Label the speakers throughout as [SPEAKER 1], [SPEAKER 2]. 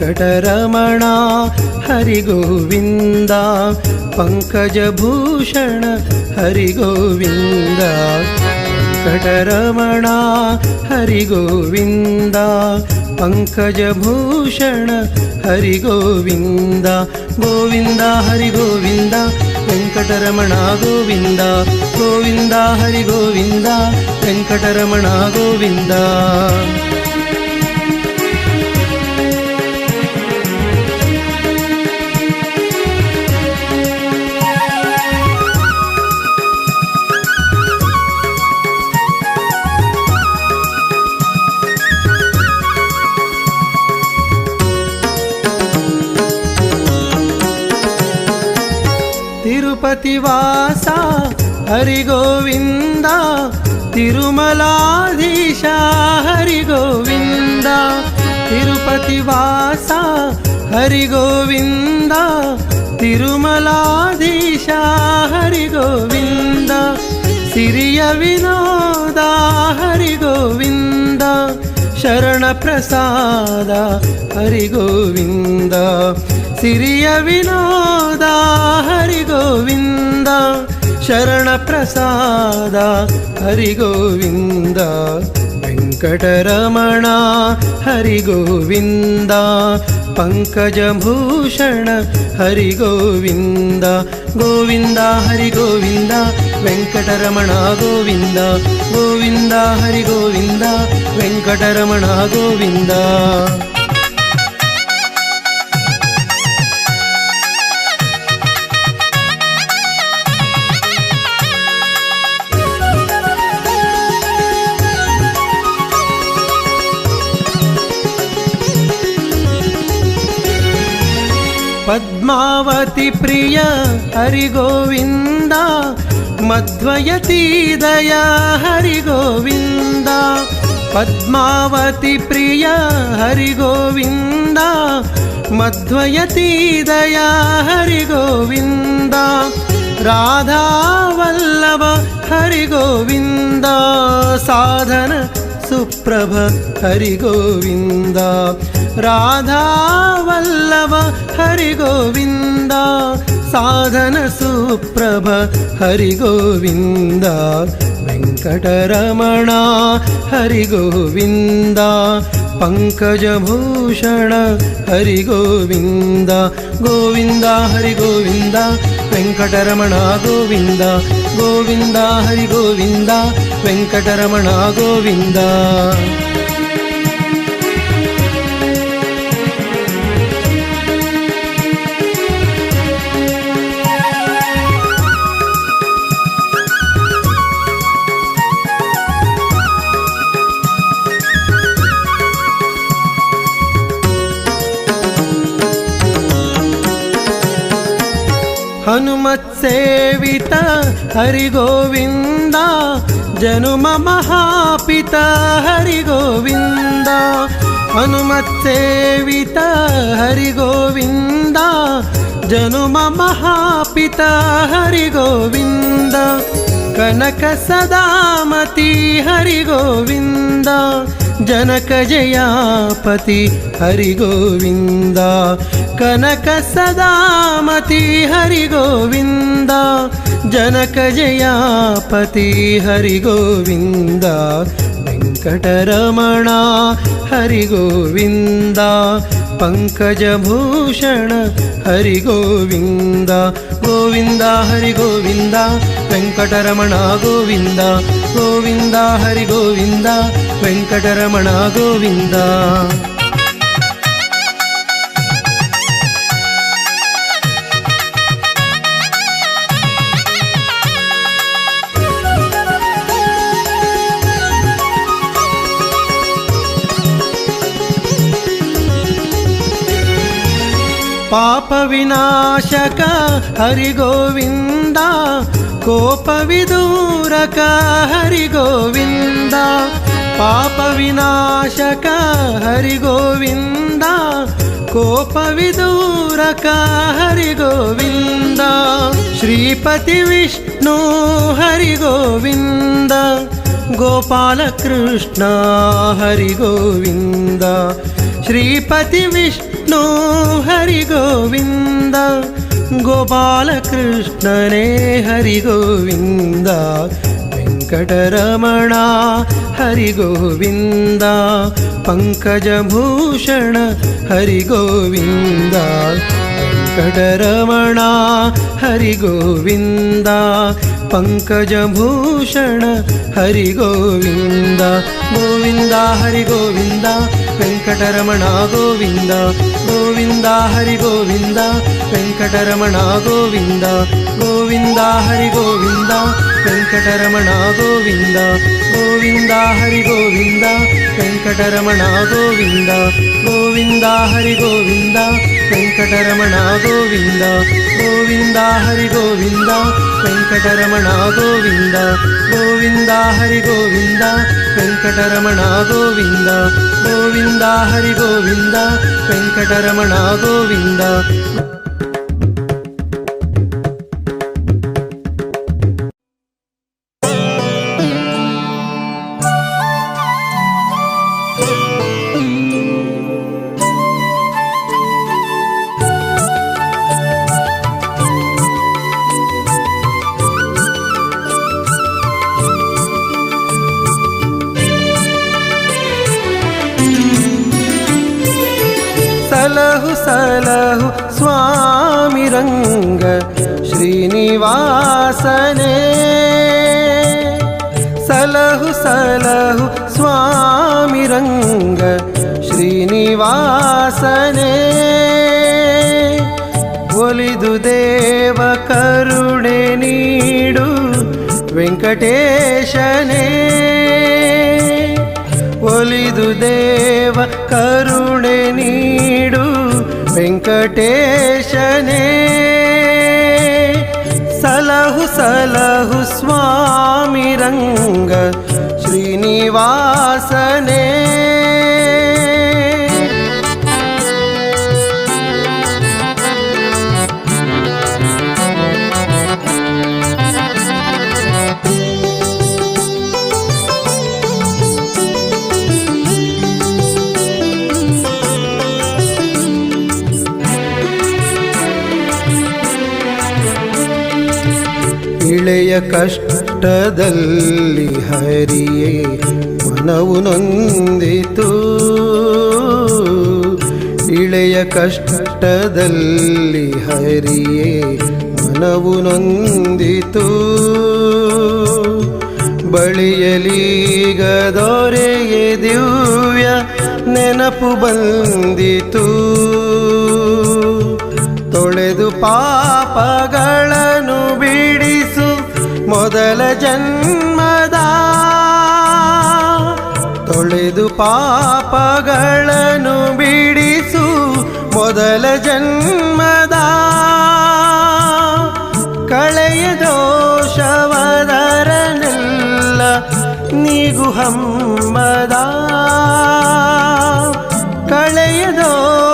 [SPEAKER 1] ವೆಂಕಟರಮಣ ಹರಿ ಗೋವಿಂದ, ಪಂಕಜಭೂಷಣ ಹರಿ ಗೋವಿಂದ. ವೆಂಕಟರಮಣ ಹರಿ ಗೋವಿಂದ, ಪಂಕಜಭೂಷಣ ಹರಿ ಗೋವಿಂದ. ಗೋವಿಂದ ಹರಿ ಗೋವಿಂದ, ವೆಂಕಟರಮಣ ಗೋವಿಂದ. ಗೋವಿಂದ ಹರಿ ಗೋವಿಂದ, ವೆಂಕಟರಮಣ ಗೋವಿಂದ. ತಿರುಪತಿ ವಾಸ ಹರಿ ಗೋವಿಂದ, ತಿರುಮಲಾಧೀಶ ಹರಿ ಗೋವಿಂದ. ತಿರುಪತಿ ವಾಸ ಹರಿ ಗೋವಿಂದ, ತಿರುಮಲಾಧೀಶ ಹರಿ ಗೋವಿಂದ. ಸಿರಿಯ ವಿನೋದ ಹರಿ ಗೋವಿಂದ, ಶರಣ ಪ್ರಸಾದ ಹರಿ ಗೋವಿಂದ. ಸಿರಿಯ ವಿನೋದ ಹರಿ ಗೋವಿಂದ, ಶರಣ ಪ್ರಸಾದ ಹರಿ ಗೋವಿಂದ. ವೆಂಕಟರಮಣ ಹರಿ ಗೋವಿಂದ, ಪಂಕಜಭೂಷಣ ಹರಿ ಗೋವಿಂದ. ಗೋವಿಂದ ಹರಿ ಗೋವಿಂದ, ವೆಂಕಟರಮಣ ಗೋವಿಂದ. ಗೋವಿಂದ ಹರಿ ಗೋವಿಂದ, ವೆಂಕಟರಮಣ ಗೋವಿಂದ. ಪದ್ಮಾವತಿ ಪ್ರಿಯ ಹರಿ ಗೋವಿಂದ, ಮಧ್ವಯತಿ ದಯ ಹರಿ ಗೋವಿಂದ. ಪದ್ಮಾವತಿ ಪ್ರಿಯ ಹರಿ ಗೋವಿಂದ, ಮಧ್ವಯತಿ ದಯ ಹರಿ ಗೋವಿಂದ. ರಾಧಾವಲ್ಲಭ ಹರಿ ಗೋವಿಂದ, ಸಾಧನ ಸುಪ್ರಭ ಹರಿ ಗೋವಿಂದ. ರಾಧಾವಲ್ಲಭ ಹರಿ ಗೋವಿಂದ, ಸಾಧನ ಸುಪ್ರಭ ಹರಿ ಗೋವಿಂದ. ವೆಂಕಟರಮಣ ಹರಿ ಗೋವಿಂದ, ಪಂಕಜಭೂಷಣ ಹರಿ ಗೋವಿಂದ. ಗೋವಿಂದ ಹರಿ ಗೋವಿಂದ, ವೆಂಕಟರಮಣ ಗೋವಿಂದ. ಗೋವಿಂದ ಹರಿ ಗೋವಿಂದ, ವೆಂಕಟರಮಣ ಗೋವಿಂದ. ಹನುಮತ್ ಸೇವಿತ ಹರಿ ಗೋವಿಂದ, ಜನುಮ ಮಹಾಪಿತ ಹರಿ ಗೋವಿಂದ. ಹನುಮತ್ ಸೇವಿತ ಹರಿ ಗೋವಿಂದ, ಜನುಮ ಮಹಾಪಿತ ಹರಿ ಗೋವಿಂದ. ಕನಕ ಸದಾಮತಿ ಹರಿ ಗೋವಿಂದ, ಜನಕ ಜಯಾಪತಿ ಹರಿ ಗೋವಿಂದ. ಕನಕ ಸದಾಮತಿ ಹರಿ ಗೋವಿಂದ, ಜನಕ ಜಯಾಪತಿ ಹರಿ ಗೋವಿಂದ. ವೆಂಕಟರಮಣ ಹರಿ ಗೋವಿಂದ, ಪಂಕಜಭೂಷಣ ಹರಿ ಗೋವಿಂದ. ಗೋವಿಂದ ಹರಿ ಗೋವಿಂದ, ವೆಂಕಟರಮಣ ಗೋವಿಂದ. ಗೋವಿಂದ ಹರಿ ಗೋವಿಂದ, ವೆಂಕಟರಮಣ ಗೋವಿಂದ. ಪಾಪ ವಿನಾಶಕ ಹರಿ ಗೋವಿಂದ, ಕೋಪ ವಿದೂರಕ ಹರಿ ಗೋವಿಂದ. ಪಾಪ ವಿನಾಶಕ ಹರಿ ಗೋವಿಂದ, ಕೋಪ ವಿದೂರಕ ಹರಿ ಗೋವಿಂದ. ಶ್ರೀಪತಿ ವಿಷ್ಣು ಹರಿ ಗೋವಿಂದ, ಗೋಪಾಲಕೃಷ್ಣ ಹರಿ ಗೋವಿಂದ. ಶ್ರೀಪತಿ ವಿಷ್ಣು ವಿಷ್ಣು ಹರಿ ಗೋವಿಂದ, ಗೋಪಾಲಕೃಷ್ಣನೇ ಹರಿ ಗೋವಿಂದ, ವೆಂಕಟರಮಣ ಹರಿ ಗೋವಿಂದ, ಪಂಕಜಭೂಷಣ ಹರಿ ಗೋವಿಂದ, ವೆಂಕಟರಮಣ ಹರಿ ಗೋವಿಂದ, ಪಂಕಜಭೂಷಣ ಹರಿ ಗೋವಿಂದ. ಗೋವಿಂದ ಹರಿ ಗೋವಿಂದ, ವೆಂಕಟರಮಣ ಗೋವಿಂದ, ಗೋವಿಂದ ಹರಿ ಗೋವಿಂದ, ವೆಂಕಟರಮಣ ಗೋವಿಂದ, ಗೋವಿಂದ ಹರಿ ಗೋವಿಂದ, ವೆಂಕಟರಮಣ ಗೋವಿಂದ, ಗೋವಿಂದ ಹರಿ ಗೋವಿಂದ, ವೆಂಕಟರಮಣ ಗೋವಿಂದ, ಗೋವಿಂದ ಹರಿ ಗೋವಿಂದ, ವೆಂಕಟರಮಣ ಗೋವಿಂದ, ಗೋವಿಂದ ಹರಿ ಗೋವಿಂದ, ವೆಂಕಟರಮಣ ಗೋವಿಂದ, ಗೋವಿಂದ ಹರಿ ಗೋವಿಂದ, ವೆಂಕಟರಮಣ ಗೋವಿಂದ, ಗೋವಿಂದ ಹರಿ ಗೋವಿಂದ, ವೆಂಕಟರಮಣ ಗೋವಿಂದ. ಸಲಹು ಸಲಹು ಸ್ವಾಮಿ ರಂಗ ಶ್ರೀನಿವಾಸನೇ, ಸಲಹು ಸಲಹು ಸ್ವಾಮಿ ರಂಗ ಶ್ರೀನಿವಾಸನೇ, ಒಲಿದು ದೇವ ಕರುಣೆ ನೀಡು ವೆಂಕಟೇಶನೇ, ಒಲಿದು ದೇವ ಕರುಣೆ ನೀಡು ವೆಂಕಟೇಶನೇ, ಸಲಹು ಸಲಹು ಸ್ವಾಮಿ ರಂಗ ಶ್ರೀನಿವಾಸನೇ. ಇಳೆಯ ಕಷ್ಟದಲ್ಲಿ ಹರಿಯೇ ಮನವು ನೊಂದಿತು, ಇಳೆಯ ಕಷ್ಟದಲ್ಲಿ ಹರಿಯೇ ಮನವು ನೊಂದಿತು, ಬಳಿಯಲೀಗ ದೊರೆಯೇ ದಿವ್ಯ ನೆನಪು ಬಂದಿತು, ತೊಳೆದು ಪಾಪಗಳನ್ನು ಬಿಡಿಸು ಮೊದಲ ಜನ್ಮದ, ತೊಳೆದು ಪಾಪಗಳನ್ನು ಬಿಡಿಸು ಮೊದಲ ಜನ್ಮದ, ಕಳೆಯ ದೋಷವದರನೆಲ್ಲ ನೀಗು ಹಮ್ಮದ, ಕಳೆಯ ದೋಷವದರನೆಲ್ಲ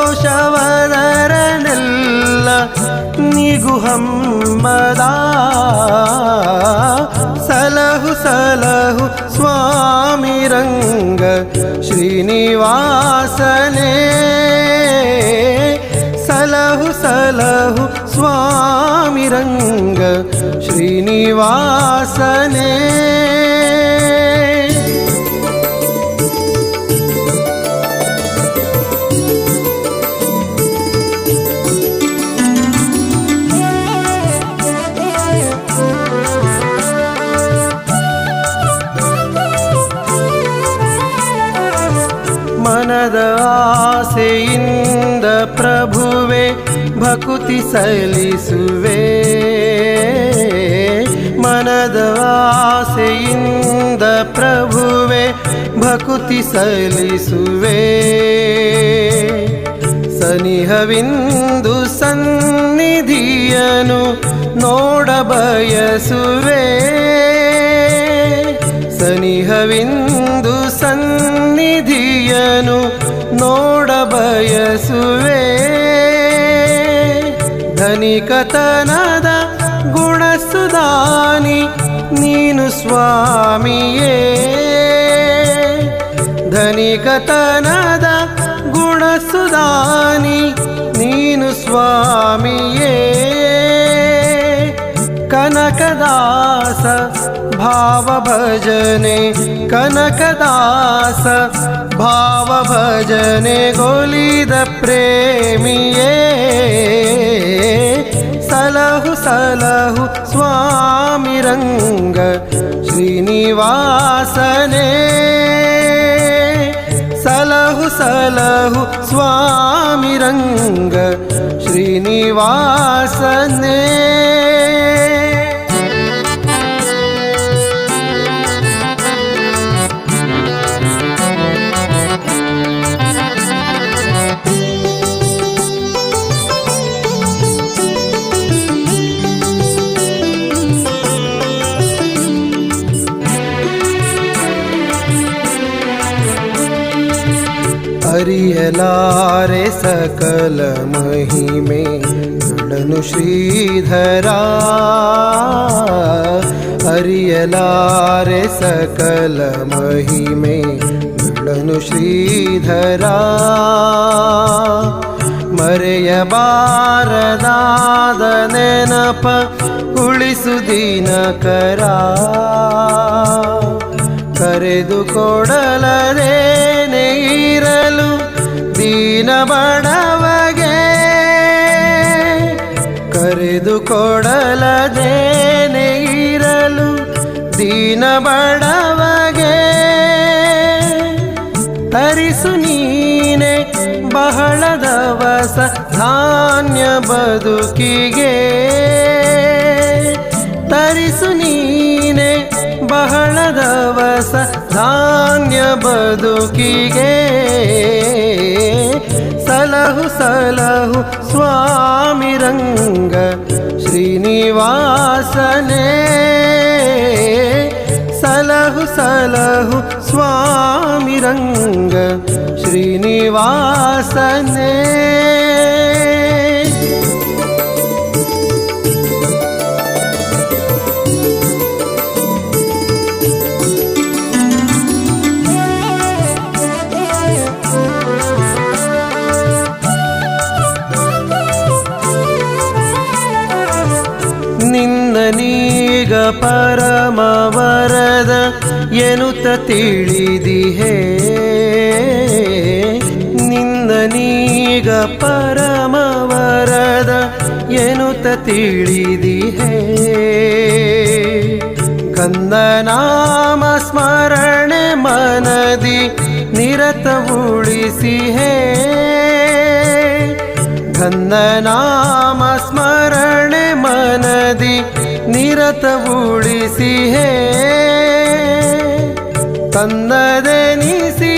[SPEAKER 1] ನೀಗು ಹಮ್ಮದ, ಸಲಹು ಸಲಹು ಸ್ವಾಮಿ ರಂಗ ಶ್ರೀನಿವಾಸನೇ, ಸಲಹು ಸಲಹು ಸ್ವಾಮಿ ರಂಗ ಶ್ರೀನಿವಾಸನೇ. ಮನದ ಆಸೆಯಿಂದ ಪ್ರಭುವೆ ಭಕುತಿ ಸಲ್ಲಿಸುವೆ, ಮನದ ಆಸೆಯಿಂದ ಪ್ರಭುವೆ ಭಕುತಿ ಸಲ್ಲಿಸುವೆ, ಸನಿಹವಿಂದು ಸನ್ನಿಧಿಯನು ನೋಡಬಯಸುವೆ, ಸನಿಹವಿಂದು ಸನ್ನಿಧಿಯನು ನೋಡಬಯಸುವೆ, ಧನಿಕತನದ ಗುಣಸುಧಾನಿ ನೀನು ಸ್ವಾಮಿಯೇ, ಧನಿಕತನದ ಗುಣಸುಧಾನಿ ಸುಧಾನಿ ನೀನು ಸ್ವಾಮಿಯೇ ಕನಕದಾಸ ಭಾವ ಭಜನೆ ಕನಕದಾಸ ಭಾವ ಭಜನೆ ಗೋಲಿದ ಪ್ರೇಮಿಯೇ ಸಲಹು ಸಲಹು ಸ್ವಾಮಿ ರಂಗ ಶ್ರೀನಿವಾಸನೇ ಸಲಹು ಸಲಹು ಸ್ವಾಮಿ ರಂಗ ಶ್ರೀನಿವಾಸನೇ ಅರಿಯಲಾರೆ ಸಕಲ ಮಹಿಮೆ ನಡನು ಶ್ರೀಧರ ಅರಿಯಲಾರೆ ಸಕಲ ಮಹಿಮೆ ನಡನು ಶ್ರೀಧರ ಮರೆಯಬಾರದಾದ ನೆನಪ ಉಳಿಸು ದಿನಕರ ಕರೆದು ಕೊಡಲದೇನೆ ಇರಲು ದೀನ ಬಡವಗೆ ಕರೆದು ಕೊಡಲದೇನೆ ಇರಲು ದೀನ ಬಡವಗೆ ತರಿಸು ನೀನೆ ಬಹಳ ದವಸ ಧಾನ್ಯ ಬದುಕಿಗೆ ತರಿಸು ನೀನೆ ಬಹಳ ದವಸ ಧಾನ್ಯ ಬದುಕಿಗೆ ಸಲಹು ಸಲಹು ಸ್ವಾಮಿ ರಂಗ ಶ್ರೀನಿವಾಸನೇ ಸಲಹು ಸಲಹು ಸ್ವಾಮಿ ರಂಗ ಶ್ರೀನಿವಾಸನೇ ನಿನ್ನನೀಗ ಪರಮ ವರದ ಎನ್ನುತ್ತ ತಿಳಿದಿಹೆ ನಿನ್ನನೀಗ ಪರಮ ವರದ ಎನ್ನುತ್ತ ತಿಳಿದಿಹೆ ಕಂದನಾಮ ಸ್ಮರಣೆ ಮನದಿ ನಿರತ ಉಳಿಸಿಹೆ ಕಂದನಾಮ ಸ್ಮರಣೆ ಮನದಿ ನಿರತ ಉಳಿಸಿಹೆ ತನ್ನದೆನಿಸಿ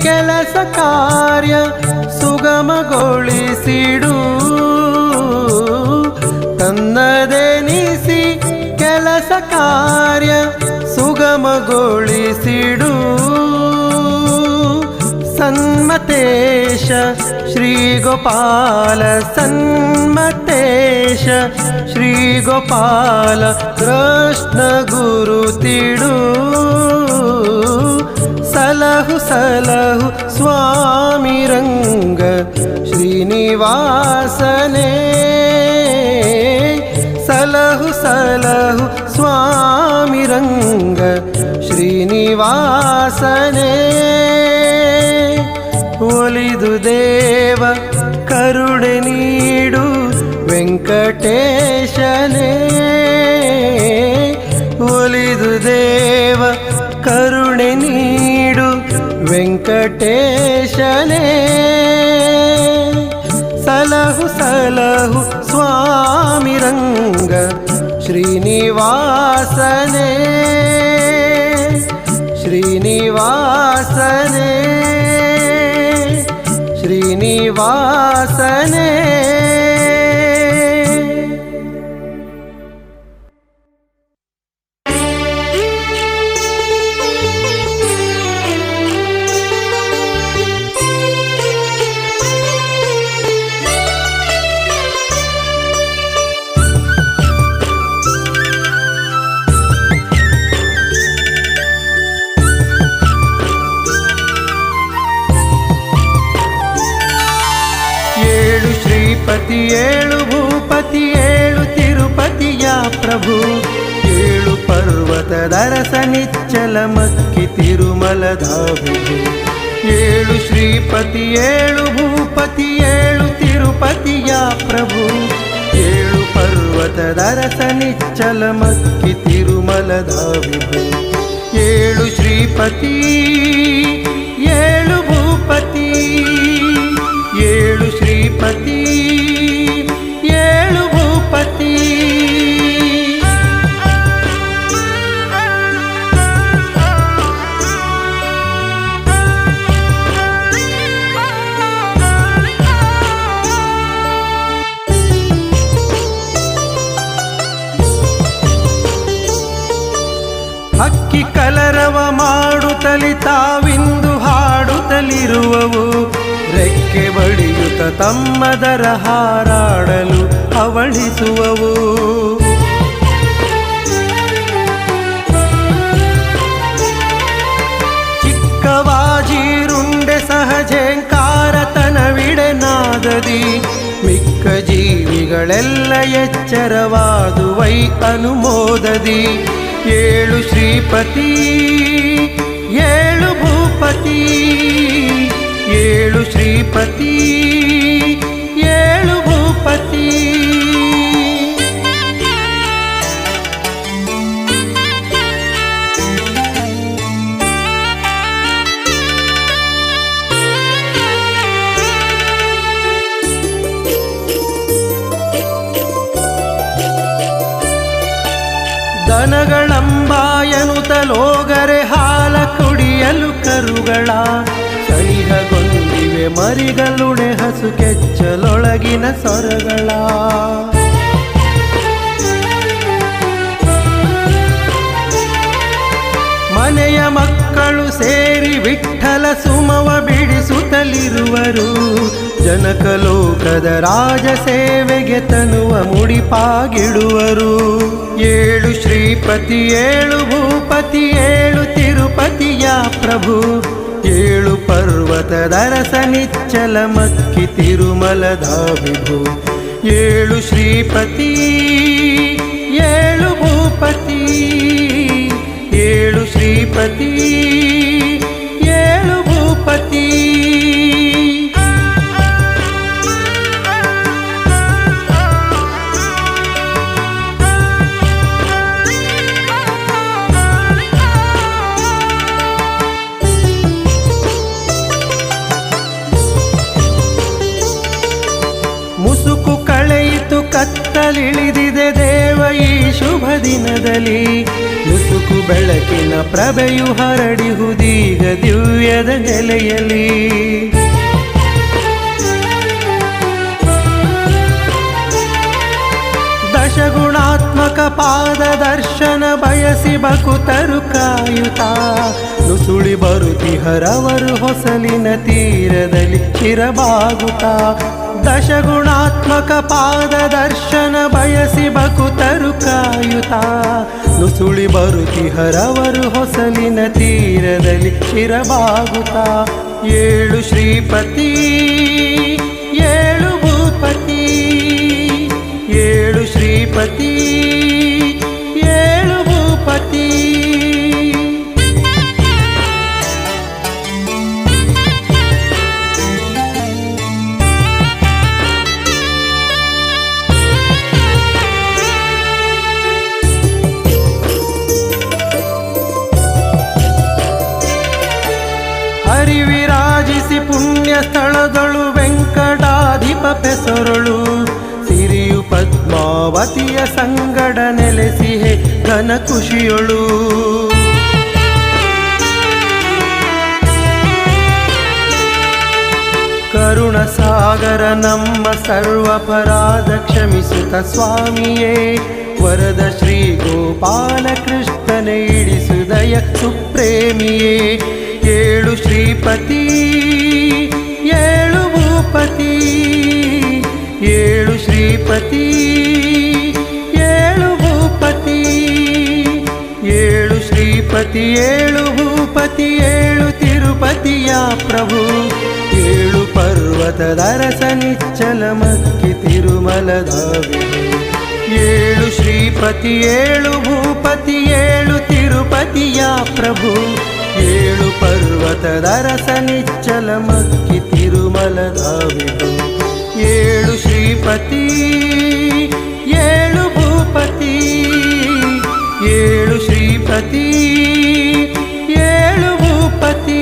[SPEAKER 1] ಕೆಲಸ ಕಾರ್ಯ ಸುಗಮಗೊಳಿಸಿಡು ತನ್ನದೆನಿಸಿ ಕೆಲಸ ಕಾರ್ಯ ಸುಗಮಗೊಳಿಸಿಡು ಸನ್ಮತೇಶ ಶ್ರೀ ಗೋಪಾಲ ಸನ್ಮತೇಶ ಶ್ರೀ ಗೋಪಾಲ ಕೃಷ್ಣ ಗುರು ತಿಡು ಸಲಹು ಸಲಹು ಸ್ವಾಮಿ ರಂಗ ಶ್ರೀನಿವಾಸನೇ ಸಲಹು ಸಲಹು ಸ್ವಾಮಿ ರಂಗ ಶ್ರೀನಿವಾಸನೇ ಒಲಿದು ದೇವ ಕರುಣೆ ನೀಡು ವೆಂಕಟೇಶನೇ ಒಲಿದು ದೇವ ಕರುಣೆ ನೀಡು ವೆಂಕಟೇಶನೇ ಸಲಹು ಸಲಹು ಸ್ವಾಮಿ ರಂಗ ಶ್ರೀನಿವಾಸನೇ ಶ್ರೀನಿವಾಸನೇ ಶ್ರೀನಿವಾಸನೇ ಏಳು ಭೂಪತಿ ಏಳು ತಿರುಪತಿಯ ಪ್ರಭು ಏಳು ಪರ್ವತದರಸ ನಿಚ್ಚಲ ಮಕ್ಕಿ ತಿರುಮಲದ ವಿಭು ಏಳು ಶ್ರೀಪತಿ ಏಳು ಭೂಪತಿ ಏಳು ತಿರುಪತಿಯ ಪ್ರಭು ಏಳು ಪರ್ವತದರಸ ನಿಚ್ಚಲ ಮಕ್ಕಿ ತಿರುಮಲದ ವಿಭು ಏಳು ಶ್ರೀಪತಿ ಏಳು ಭೂಪತಿ ಏಳು ಶ್ರೀಪತಿ ಏಳು ಭೂಪತಿ ಅಕ್ಕಿ ಕಲರವ ಮಾಡುತ್ತಲಿ ತಾವಿಂದು ಹಾಡುತ್ತಲಿರುವವು ರೆಕ್ಕೆ ಬಡಿಯುತ್ತ ತಮ್ಮದರ ಹಾರಾಡಲು ಅವಳಿಸುವವು ಚಿಕ್ಕವಾಜೀರುಂಡೆ ಸಹಜೇಂಕಾರತನವಿಡೆ ನಾದದಿ ಮಿಕ್ಕ ಜೀವಿಗಳೆಲ್ಲ ಎಚ್ಚರವಾದುವೈ ಅನುಮೋದದಿ ಏಳು ಶ್ರೀಪತಿ ಏಳು ಭೂಪತಿ ಏಳು ಶ್ರೀಪತಿ ಏಳು ಭೂಪತಿ ದನಗಳಂಬಾಯನುತಲೋಗರೆ ಹಾಲ ಕುಡಿಯಲು ಕರುಗಳ ಸನಿಹಗೊಂದಿವೆ ಮರಿಗಳುಡೆ ಹಸು ಕೆಚ್ಚಲೊಳಗಿನ ಸೊರಗಳ ಮನೆಯ ಮಕ್ಕಳು ಸೇರಿ ವಿಠ್ಠಲ ಸುಮವ ಬಿಡಿಸುತ್ತಲಿರುವರು ಜನಕಲೋಕದ ರಾಜ ಸೇವೆಗೆ ತನುವ ಮುಡಿಪಾಗಿಡುವರು ಏಳು ಶ್ರೀಪತಿ ಏಳು ಭೂಪತಿ ಏಳು ತಿರುಪತಿಯ ಪ್ರಭು ಏಳು ಪರ್ವತದರಸ ನಿಚ್ಚಲ ಮಕ್ಕಿ ತಿರುಮಲದ ವಿಭು ಏಳು ಶ್ರೀಪತಿ ಏಳು ಭೂಪತಿ ಏಳು ಶ್ರೀಪತಿ ಏಳು ಭೂಪತಿ ಮುಸುಕು ಕಳೆಯಿತು ಕತ್ತಲಿಳಿದಿದೆ ದೇವ ಈ ಶುಭ ದಿನದಲ್ಲಿ ಮುಸುಕು ಬೆಳಕಿನ ಪ್ರಭೆಯು ಹರಡಿಹುದೀಗ ದಿವ್ಯದ ನೆಲೆಯಲ್ಲಿ ದಶಗುಣಾತ್ಮಕ ಪಾದ ದರ್ಶನ ಬಯಸಿ ಬಕುತರು ಕಾಯುತ್ತ ನುಸುಳಿ ಬರುತಿಹರವರು ಹೊಸಲಿನ ತೀರದಲ್ಲಿ ಚಿರಬಾಗುತ್ತ ದಶಗುಣಾತ್ಮಕ ಪಾದ ದರ್ಶನ ಬಯಸಿ ಬಕುತರು ಕಾಯುತ್ತ ನುಸುಳಿ ಬರುತಿಹರವರು ಹೊಸಲಿನ ತೀರದಲ್ಲಿ ಚಿರಬಾಗುತ್ತ ಏಳು ಶ್ರೀಪತಿ ಏಳು ಭೂಪತಿ ಏಳು ಶ್ರೀಪತಿ ಏಳು ಭೂಪತಿ ಹರಿವಿರಾಜಿಸಿ ಪುಣ್ಯ ಸ್ಥಳದಳು ವೆಂಕಟಾಧಿಪ ಪೆಸರಳು ಸಿರಿಯು ಪದ್ಮಾವತಿಯ ಸಂಗಡ ನೆಲೆಸಿಹೆ ಘನ ಖುಷಿಯೊಳು ಕರುಣ ಸಾಗರ ನಮ್ಮ ಸರ್ವಪರಾಧ ಕ್ಷಮಿಸುತ್ತ ಸ್ವಾಮಿಯೇ ವರದ ಶ್ರೀ ಗೋಪಾಲ ಕೃಷ್ಣನೇ ಇಡಿಸುದಯ ಸುಪ್ರೇಮಿಯೇ ಏಳು ಶ್ರೀಪತಿ ಏಳು ಭೂಪತಿ ಏಳು ಶ್ರೀಪತಿ ಏಳು ಭೂಪತಿ ಏಳು ಶ್ರೀಪತಿ ಏಳು ಭೂಪತಿ ಏಳು ತಿರುಪತಿಯ ಪ್ರಭು ಏಳು ಪರ್ವ ಪರ್ವತದರಸನಿಚ್ಚಲಮಕ್ಕಿ ತಿರುಮಲದಾವಿಹೋ. 7 ಶ್ರೀಪತಿ 7 ಭೂಪತಿ 7 ತಿರುಪತಿಯ ಪ್ರಭು. 7 ಪರ್ವತದರಸನಿಚ್ಚಲಮಕ್ಕಿ ತಿರುಮಲದಾವಿಹೋ. 7 ಶ್ರೀಪತಿ 7 ಭೂಪತಿ 7 ಶ್ರೀಪತಿ 7 ಭೂಪತಿ.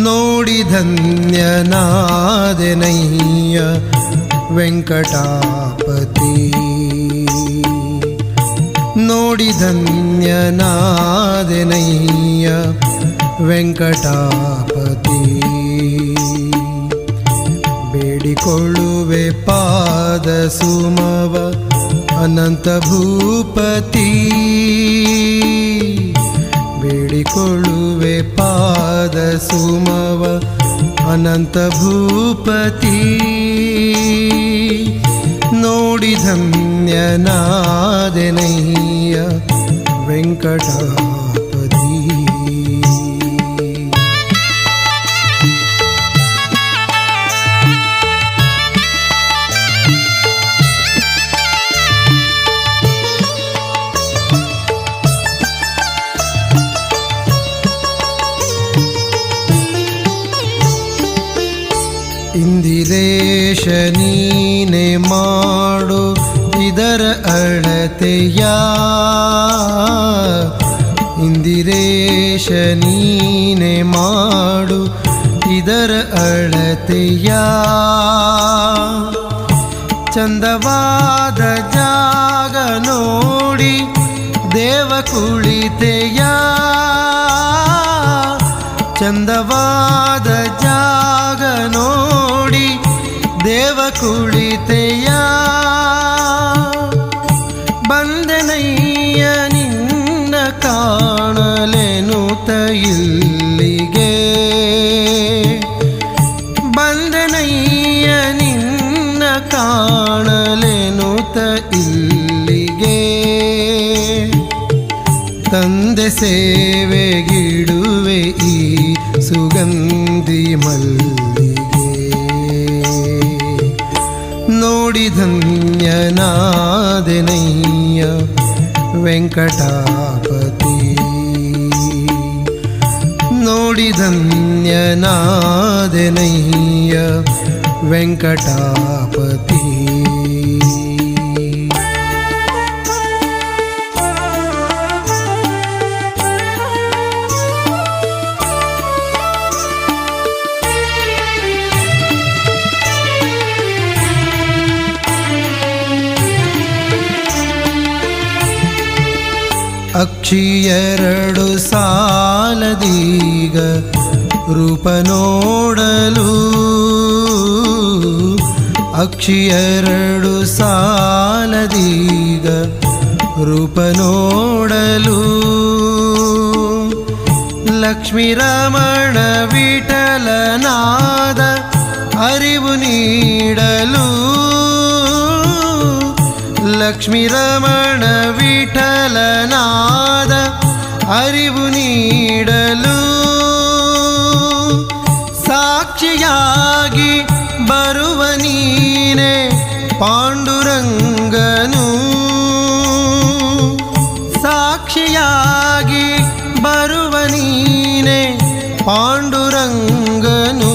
[SPEAKER 2] ನೋಡಿ ಧನ್ಯನಾದೆನಯ್ಯ ವೆಂಕಟಾಪತಿ. ನೋಡಿ ಧನ್ಯನಾದೆನಯ್ಯ ವೆಂಕಟಾಪತಿ. ಬೇಡಿಕೊಳ್ಳುವೆ ಪಾದ ಸುಮವ ಅನಂತ ಭೂಪತಿ. ಬೇಡಿಕೊಳ್ಳುವೆ ಪಾದ ಸುಮವ ಅನಂತ ಭೂಪತಿ. ನೋಡಿ ಧನ್ಯನಾದೆನಯ್ಯ ವೆಂಕಟಾಪತಿ. ಇಂದಿರೇಶ ನೀನೆ ಮಾಡು ಇದರ ಅಳತೆಯ. ಇಂದಿರೇಶ ನೀನೆ ಮಾಡು ಇದರ ಅಳತೆಯ. ಚಂದವಾದ ಜಾಗ ನೋಡಿ ದೇವ ಕುಳಿತೆಯ. ಚಂದವಾದ ಜಾಗ ನೋಡಿ ದೇವ ಕುಳಿತೆಯ. ಬಂದೆನಯ್ಯ ನಿನ್ನ ಕಾಣಲೆನುತ ಇಲ್ಲಿಗೆ. ಬಂದೆನಯ್ಯ ನಿನ್ನ ಕಾಣಲೆನುತ ಇಲ್ಲಿಗೆ. ತಂದೆ ಸೇವೆಗಿಡುವೆ ಈ ಸುಗಂಧಿ ಮಲ್ಲಿಗೆ. ನೋಡಿ ಧನ್ಯನಾದೆನಯ್ಯ ವೆಂಕಟಾಪತಿ. ನೋಡಿ ಧನ್ಯನಾದೆನಯ್ಯ ವೆಂಕಟಾಪತಿ. ಅಕ್ಷಿಯರಡು ಸಾಲದೀಗ ರೂಪ ನೋಡಲು. ಅಕ್ಷಿಯರಡು ಸಾಲದೀಗ ರೂಪ ನೋಡಲು. ಲಕ್ಷ್ಮೀ ರಮಣ ವಿಠಲನಾದ ಅರಿವು ನೀಡಲು. ಲಕ್ಷ್ಮೀ ರಮಣ ವಿಠಲನಾದ ಅರಿವು ನೀಡಲು. ಸಾಕ್ಷಿಯಾಗಿ ಬರುವ ನೀನೆ ಪಾಂಡುರಂಗನು. ಸಾಕ್ಷಿಯಾಗಿ ಬರುವ ನೀನೆ ಪಾಂಡುರಂಗನು.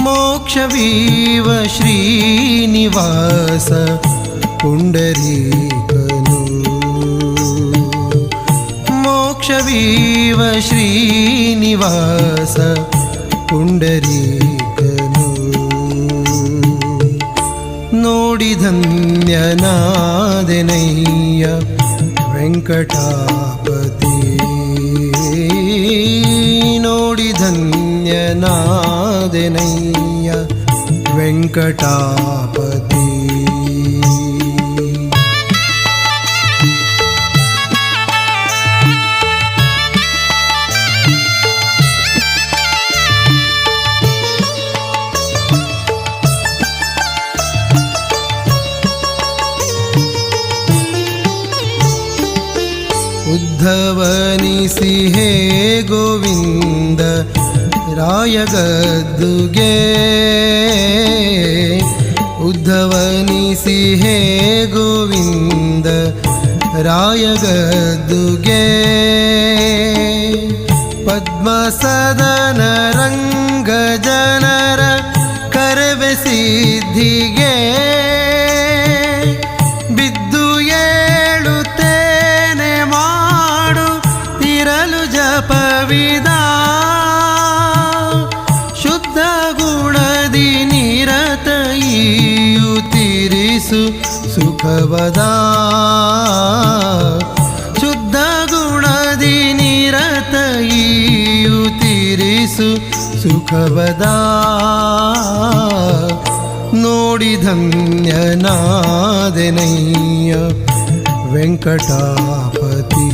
[SPEAKER 2] ಮೋಕ್ಷವೀವ ಶ್ರೀನಿವಾಸ ಪುಂಡರೀಕನು. ಮೋಕ್ಷವೀವ ಶ್ರೀನಿವಾಸ ಪುಂಡರೀಕನು. ನೋಡಿ ಧನ್ಯನಾದೆನಯ್ಯ ವೆಂಕಟಾಪತಿ. ವೆಂಕಟಾಪತಿ. ಉದ್ಧವನಿಸಿ ಹೇ ಗೋವಿಂದ ರಾಯಗದ್ದುಗೆ, ಉದ್ಧವನಿಸಿ ಹೇ ಗೋವಿಂದ ರಾಯಗದ್ದುಗೆ. ಪದ್ಮಸದನ ರಂಗ ಜನರ ಕರವೆ ಸಿದ್ಧಿಗೆ, ಬಿದ್ದು ಏಳುತ್ತೇನೆ ಮಾಡು ತಿರಲು ಜಪವಿದ. ಶುದ್ಧ ಗುಣದಿ ನಿರತಯಿಯು ತಿರಿಸು ಸುಖವದ. ಶುದ್ಧ ಗುಣದಿ ನಿರತಯಿಯು ತಿರಿಸು ಸುಖವದ. ನೋಡಿ ಧನ್ಯನಾದೆನಯ್ಯ ವೆಂಕಟಾಪತಿ.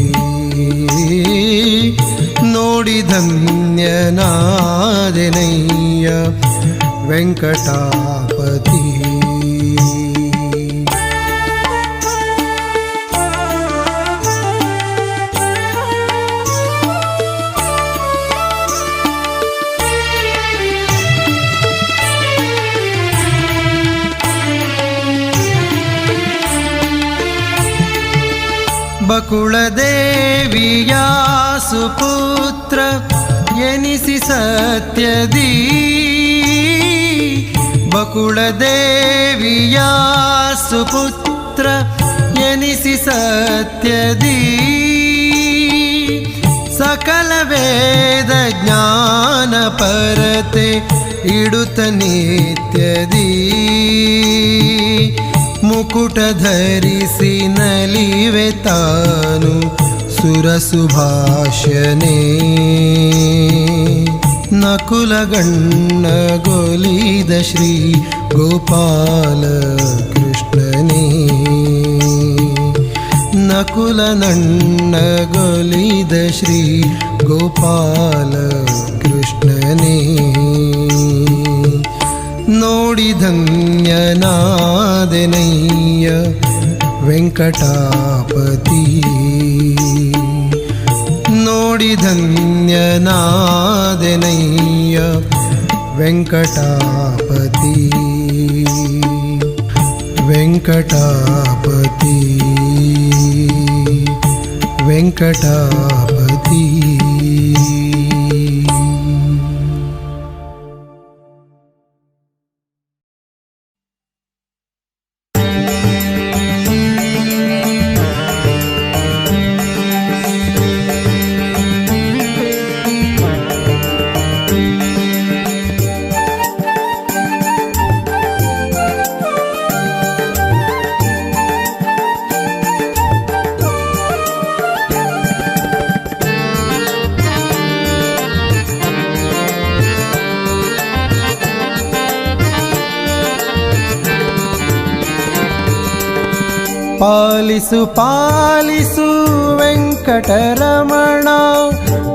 [SPEAKER 2] ನೋಡಿ ಧನ್ಯನಾದೆನಯ್ಯ ವೆಂಕಟಾಪತಿ. ಬಕುಳದೇವಿಯ ಸುಪುತ್ರ ಎನಿಸಿ ಸತ್ಯದಿ, ಬಕುಳದೇವಿಯ ಸುಪುತ್ರ ಎನಿಸಿ ಸತ್ಯದಿ. ಸಕಲ ವೇದ ಜ್ಞಾನ ಪರತೆ ಇಡುತ್ತ ನಿತ್ಯದಿ. ಮುಕುಟ ಧರಿಸಿ ನಲಿವೆ ತಾನು ಸುರಸುಭಾಷನೆ. ನಕುಲಗಣ್ಣಗೊಲಿದ ಶ್ರೀ ಗೋಪಾಲ ಕೃಷ್ಣನೇ. ನಕುಲನಣ್ಣಗೊಲಿದ ಶ್ರೀ ಗೋಪಾಲ ಕೃಷ್ಣನೇ. ನೋಡಿ ಧನ್ಯನಾದೆನಯ್ಯ ವೆಂಕಟಾಪತಿ. ನೋಡಿ ಧನ್ಯನಾದೆನಯ್ಯ ವೆಂಕಟಾಪತಿ. ವೆಂಕಟಾಪತಿ ವೆಂಕಟಾಪತಿ. ಪಾಲಿಸು ಪಾಲಿಸು ವೆಂಕಟರಮಣ,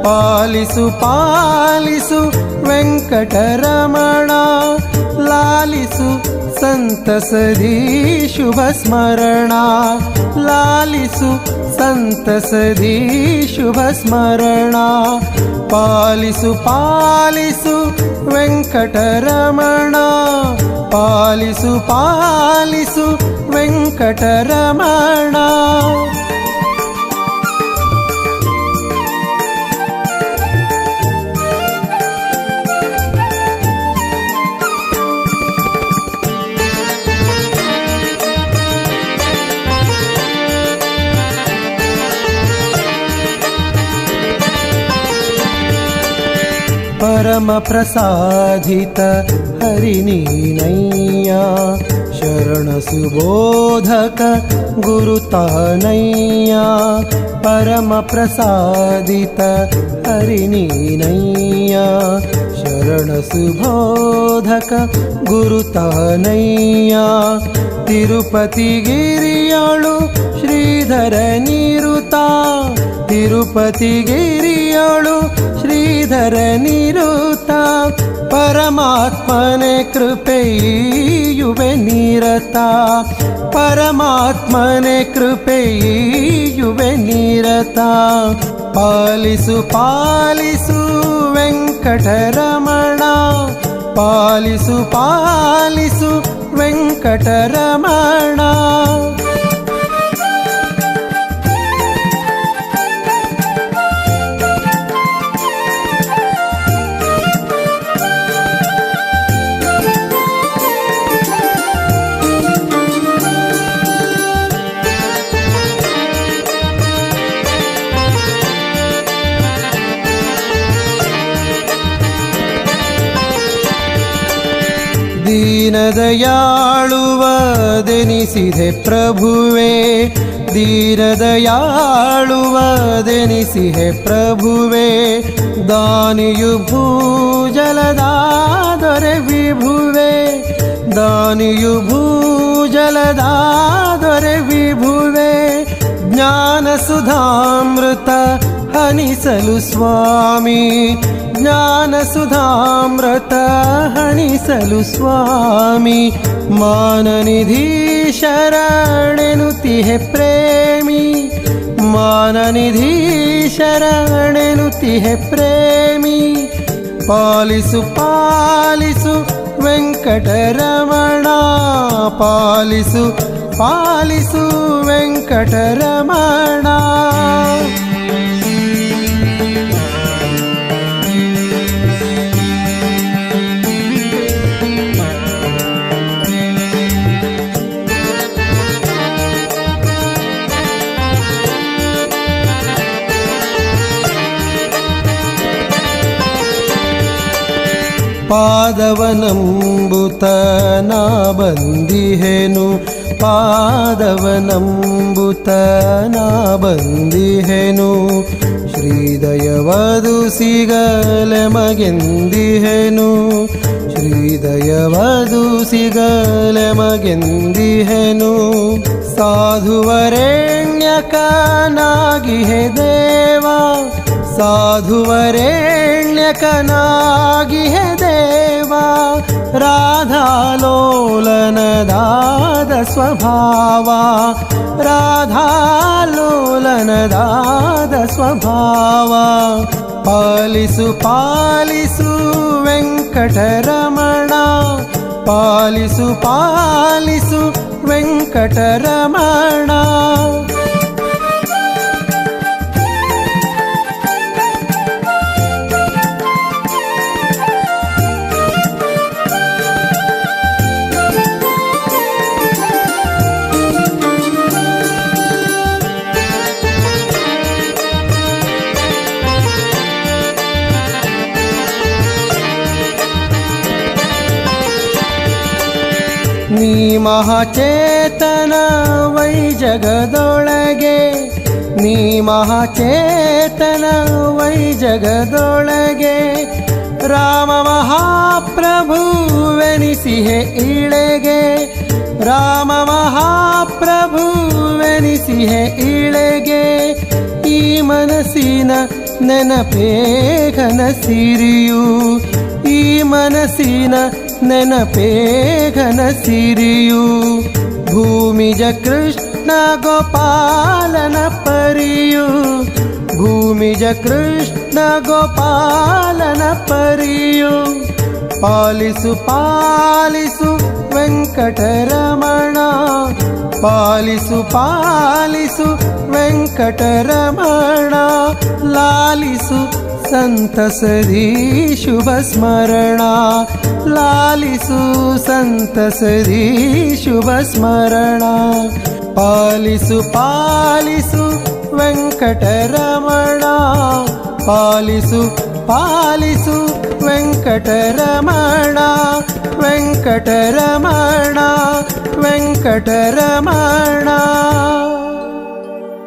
[SPEAKER 2] ಪಾಲಿಸು ಪಾಲಿಸು ವೆಂಕಟರಮಣ. ಲಾಲಿಸು ಸಂತಸದಿ ಶುಭ ಸ್ಮರಣ, ಲಾಲಿಸು ಸಂತಸದಿ ಶುಭ ಸ್ಮರಣ. ಪಾಲಿಸು ಪಾಲಿಸು ವೆಂಕಟರಮಣ, ಪಾಲಿಸು ಪಾಲಿಸು ವೆಂಕಟರಮಣ. ಪರಮ ಪ್ರಸಾದಿತ ಹರಿನೀನಯ್ಯ, ಶರಣ ಸುಬೋಧಕ ಗುರುತಾನಯ್ಯ. ಪರಮ ಪ್ರಸಾದಿತ ಹರಿನೀನಯ್ಯ, ಶರಣ ಶರಣ ಸುಬೋಧಕ ಗುರುತಾನಯ್ಯ ತಿರುಪತಿ ಗಿರಿಯಳು ಶ್ರೀಧರ ನಿರುತ ತಿರುಪತಿ ಗಿರಿಯಳು ಶ್ರೀಧರ ನಿರುತ ಪರಮಾತ್ಮನೆ ಕೃಪೆಯುವೆ ನಿರತ ಪರಮಾತ್ಮನೆ ಕೃಪೆಯುವೆ ನಿರತ ಪಾಲಿಸು ಪಾಲಿಸು ವೆಂಕಟರಮಣ ಪಾಲಿಸು ಪಾಲಿಸು ವೆಂಕಟರಮಣ ದೀನದಯಾಳುವದೆನಿಸಿದೆ ಪ್ರಭುವೇ ದೀನದಯಾಳುವದೆನಿಸಿದೆ ಪ್ರಭುವೇ ದಾನಿಯು ಭೂಜಲದಾದೊರೆ ವಿಭುವೇ ದಾನಿಯು ಭೂಜಲದಾದೊರೆ ವಿಭುವೇ ಜ್ಞಾನ ಸುಧಾಮೃತ ಹನಿಸಲು ಸ್ವಾಮಿ ಜ್ಞಾನ ಸುಧಾಮೃತ ಹಣಿಸಲು ಸ್ವಾಮಿ ಮಾನನಿಧಿ ಶರಣೆನುತಿಹೆ ಪ್ರೇಮಿ ಮಾನನಿಧಿ ಶರಣೆನುತಿಹೆ ಪ್ರೇಮಿ ಪಾಲಿಸು ಪಾಲಿಸು ವೆಂಕಟರಮಣ ಪಾಲಿಸು ಪಾಲಿಸು ವೆಂಕಟರಮಣ ಪಾದವನಂಬುತ ನಾ ಬಂದಿಹೆನು ಪಾದವನಂಬುತ ನಾ ಬಂದಿಹೆನು ಶ್ರೀದಯವದು ಸಿಗಲೆ ಮಗೆಂದಿಹೆನು ಶ್ರೀದಯವದು ಸಿಗಲೆ ಮಗೆಂದಿಹೆನು ಸಾಧುವರೆಣ್ಯಕನಾಗಿಹೆ ದೇವ ಸಾಧುವರೆಣ್ಯಕನಾಗಿಹೆ ದೇವ ರಾಧಾಲೋಲನದಾದ ಸ್ವಭಾವ ರಾಧಾಲೋಲನದಾದ ಸ್ವಭಾವ ಪಾಲಿಸು ಪಾಲಿಸು ವೆಂಕಟರಮಣ ಪಾಲಿಸು ಪಾಲಿಸು ವೆಂಕಟರಮಣ ನೀ ಮಹಾಚೇತನ ವೈ ಜಗದೊಳಗೆ ನೀ ಮಹಾಚೇತನ ವೈ ಜಗದೊಳಗೆ ರಾಮ ಮಹಾಪ್ರಭುವೆನಿಸಿಹೆ ಇಳೆಗೆ ರಾಮ ಮಹಾಪ್ರಭುವೆನಿಸಿಹೆ ಇಳೆಗೆ ಈ ಮನಸ್ಸಿನ ನೆನಪೇಘನ ಸಿರಿಯು ಈ ಮನಸ್ಸಿನ ನೆನಪೇಘನ ಸಿರಿಯು ಭೂಮಿಜ ಕೃಷ್ಣ ಗೋಪಾಲನ ಪರಿಯು ಭೂಮಿಜ ಕೃಷ್ಣ ಗೋಪಾಲನ ಪರಿಯು ಪಾಲಿಸು ಪಾಲಿಸು ವೆಂಕಟರಮಣ ಪಾಲಿಸು ಪಾಲಿಸು ವೆಂಕಟರಮಣ ಲಾಲಿಸು ಸಂತಸದಿ ಶುಭ ಸ್ಮರಣ ಲಾಲಿಸು ಸಂತಸದಿ ಶುಭ ಸ್ಮರಣ ಪಾಲಿಸು ಪಾಲಿಸು ವೆಂಕಟರಮಣ ಪಾಲಿಸು ಪಾಲಿಸು ವೆಂಕಟರಮಣ ವೆಂಕಟರಮಣ ವೆಂಕಟರಮಣ